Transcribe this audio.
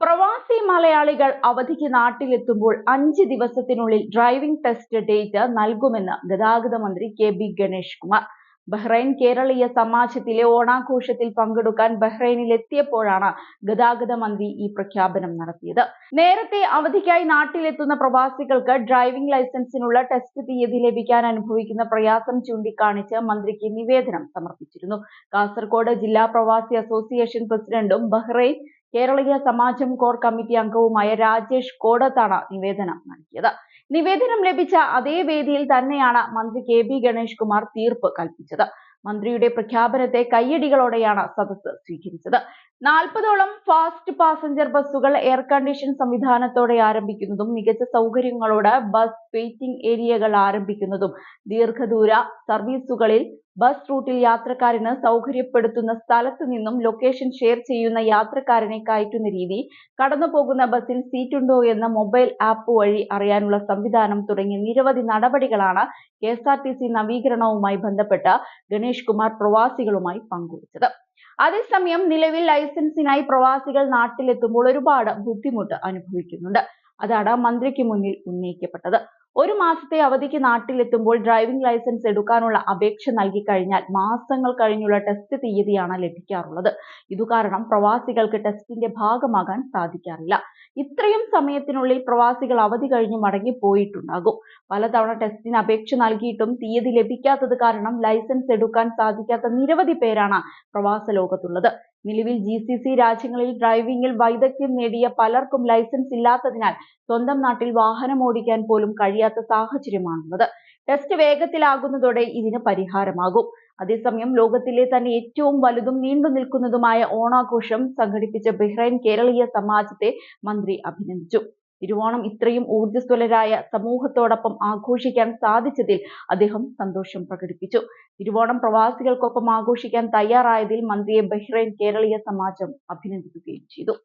പ്രവാസി മലയാളികൾ അവധിക്ക് നാട്ടിലെത്തുമ്പോൾ 5 ദിവസത്തിനുള്ളിൽ ഡ്രൈവിംഗ് ടെസ്റ്റ് ഡേറ്റ് നൽകുമെന്ന് ഗതാഗത മന്ത്രി കെ.ബി. ഗണേഷ് കുമാർ. ബഹ്റൈൻ കേരളീയ സമാജത്തിലെ ഓണാഘോഷത്തിൽ പങ്കെടുക്കാൻ ബഹ്റൈനിലെത്തിയപ്പോഴാണ് ഗതാഗത മന്ത്രി ഈ പ്രഖ്യാപനം നടത്തിയത്. നേരത്തെ അവധിക്കായി നാട്ടിലെത്തുന്ന പ്രവാസികൾക്ക് ഡ്രൈവിംഗ് ലൈസൻസിനുള്ള ടെസ്റ്റ് തീയതി ലഭിക്കാൻ അനുഭവിക്കുന്ന പ്രയാസം ചൂണ്ടിക്കാണിച്ച് മന്ത്രിക്ക് നിവേദനം സമർപ്പിച്ചിരുന്നു. കാസർഗോഡ് ജില്ലാ പ്രവാസി അസോസിയേഷൻ പ്രസിഡന്റും ബഹ്റൈൻ കേരളീയ സമാജം കോർ കമ്മിറ്റി അംഗവുമായ രാജേഷ് കോടത്താണ് നിവേദനം നൽകിയത്. നിവേദനം ലഭിച്ച അതേ വേദിയിൽ തന്നെയാണ് മന്ത്രി കെ.ബി. ഗണേഷ് കുമാർ തീർപ്പ് കൽപ്പിച്ചത്. മന്ത്രിയുടെ പ്രഖ്യാപനത്തെ കയ്യടികളോടെയാണ് സദസ്സ് സ്വീകരിച്ചത്. 40ഓളം ഫാസ്റ്റ് പാസഞ്ചർ ബസ്സുകൾ എയർ കണ്ടീഷൻ സംവിധാനത്തോടെ ആരംഭിക്കുന്നതും മികച്ച സൗകര്യങ്ങളോട് ബസ് വെയിറ്റിംഗ് ഏരിയകൾ ആരംഭിക്കുന്നതും ദീർഘദൂര സർവീസുകളിൽ ബസ് റൂട്ടിൽ യാത്രക്കാരന് സൗകര്യപ്പെടുത്തുന്ന സ്ഥലത്തു നിന്നും ലൊക്കേഷൻ ഷെയർ ചെയ്യുന്ന യാത്രക്കാരനെ കയറ്റുന്ന രീതി, കടന്നുപോകുന്ന ബസ്സിൽ സീറ്റുണ്ടോ എന്ന മൊബൈൽ ആപ്പ് വഴി അറിയാനുള്ള സംവിധാനം തുടങ്ങിയ നിരവധി നടപടികളാണ് KSRTC നവീകരണവുമായി ബന്ധപ്പെട്ട് ഗണേഷ് കുമാർ പ്രവാസികളുമായി പങ്കുവച്ചത്. അതേസമയം നിലവിൽ ലൈസൻസിനായി പ്രവാസികൾ നാട്ടിലെത്തുമ്പോൾ ഒരുപാട് ബുദ്ധിമുട്ട് അനുഭവിക്കുന്നുണ്ട്. അതാണ് മന്ത്രിക്ക് മുന്നിൽ ഉന്നയിക്കപ്പെട്ടത്. 1 മാസത്തെ അവധിക്ക് നാട്ടിലെത്തുമ്പോൾ ഡ്രൈവിംഗ് ലൈസൻസ് എടുക്കാനുള്ള അപേക്ഷ നൽകി കഴിഞ്ഞാൽ മാസങ്ങൾ കഴിഞ്ഞുള്ള ടെസ്റ്റ് തീയതിയാണ് ലഭിക്കാറുള്ളത്. ഇതുകാരണം പ്രവാസികൾക്ക് ടെസ്റ്റിന്റെ ഭാഗമാകാൻ സാധിക്കാറില്ല. ഇത്രയും സമയത്തിനുള്ളിൽ പ്രവാസികൾ അവധി കഴിഞ്ഞ് മടങ്ങിപ്പോയിട്ടുണ്ടാകും. പലതവണ ടെസ്റ്റിന് അപേക്ഷ നൽകിയിട്ടും തീയതി ലഭിക്കാത്തത് കാരണം ലൈസൻസ് എടുക്കാൻ സാധിക്കാത്ത നിരവധി പേരാണ് പ്രവാസ ലോകത്തുള്ളത്. നിലവിൽ GCC രാജ്യങ്ങളിൽ ഡ്രൈവിംഗിൽ വൈദഗ്ധ്യം നേടിയ പലർക്കും ലൈസൻസ് ഇല്ലാത്തതിനാൽ സ്വന്തം നാട്ടിൽ വാഹനം ഓടിക്കാൻ പോലും കഴിയാത്ത സാഹചര്യമാണുള്ളത്. ടെസ്റ്റ് വേഗത്തിലാകുന്നതോടെ ഇതിന് പരിഹാരമാകും. അതേസമയം ലോകത്തിലെ തന്നെ ഏറ്റവും വലുതും നീണ്ടു നിൽക്കുന്നതുമായ ഓണാഘോഷം സംഘടിപ്പിച്ച ബഹ്റൈൻ കേരളീയ സമാജത്തെ മന്ത്രി അഭിനന്ദിച്ചു. തിരുവോണം ഇത്രയും ഊർജ്ജസ്വലരായ സമൂഹത്തോടൊപ്പം ആഘോഷിക്കാൻ സാധിച്ചതിൽ അദ്ദേഹം സന്തോഷം പ്രകടിപ്പിച്ചു. തിരുവോണം പ്രവാസികൾക്കൊപ്പം ആഘോഷിക്കാൻ തയ്യാറായതിൽ മന്ത്രിയെ ബഹ്റൈൻ കേരളീയ സമാജം അഭിനന്ദിക്കുകയും ചെയ്തു.